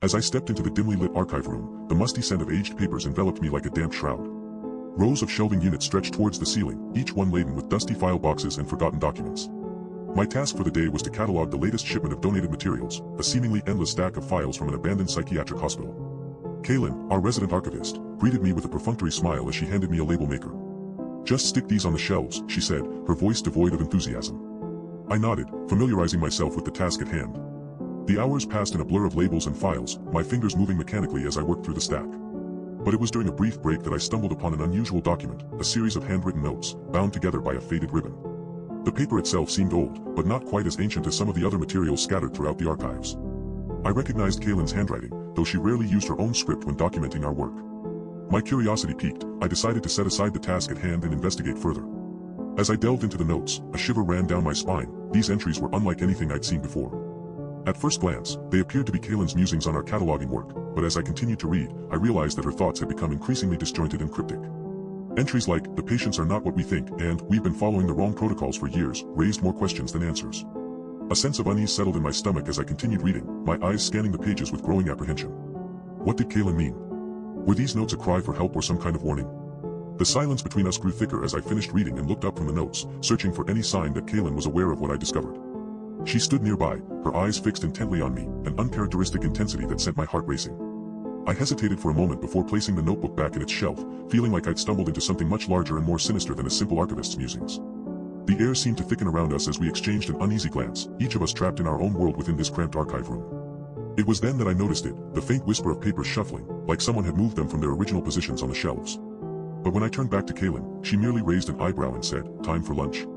As I stepped into the dimly lit archive room, the musty scent of aged papers enveloped me like a damp shroud. Rows of shelving units stretched towards the ceiling, each one laden with dusty file boxes and forgotten documents. My task for the day was to catalog the latest shipment of donated materials, a seemingly endless stack of files from an abandoned psychiatric hospital. Kaylin, our resident archivist, greeted me with a perfunctory smile as she handed me a label maker. "Just stick these on the shelves," she said, her voice devoid of enthusiasm. I nodded, familiarizing myself with the task at hand. The hours passed in a blur of labels and files, my fingers moving mechanically as I worked through the stack. But it was during a brief break that I stumbled upon an unusual document, a series of handwritten notes, bound together by a faded ribbon. The paper itself seemed old, but not quite as ancient as some of the other materials scattered throughout the archives. I recognized Kaylin's handwriting, though she rarely used her own script when documenting our work. My curiosity piqued, I decided to set aside the task at hand and investigate further. As I delved into the notes, a shiver ran down my spine. These entries were unlike anything I'd seen before. At first glance, they appeared to be Kaylin's musings on our cataloging work, but as I continued to read, I realized that her thoughts had become increasingly disjointed and cryptic. Entries like, "The patients are not what we think," and "We've been following the wrong protocols for years," raised more questions than answers. A sense of unease settled in my stomach as I continued reading, my eyes scanning the pages with growing apprehension. What did Kaylin mean? Were these notes a cry for help or some kind of warning? The silence between us grew thicker as I finished reading and looked up from the notes, searching for any sign that Kaylin was aware of what I discovered. She stood nearby, her eyes fixed intently on me, an uncharacteristic intensity that sent my heart racing. I hesitated for a moment before placing the notebook back in its shelf, feeling like I'd stumbled into something much larger and more sinister than a simple archivist's musings. The air seemed to thicken around us as we exchanged an uneasy glance, each of us trapped in our own world within this cramped archive room. It was then that I noticed it, the faint whisper of papers shuffling, like someone had moved them from their original positions on the shelves. But when I turned back to Kaylin, she merely raised an eyebrow and said, "Time for lunch."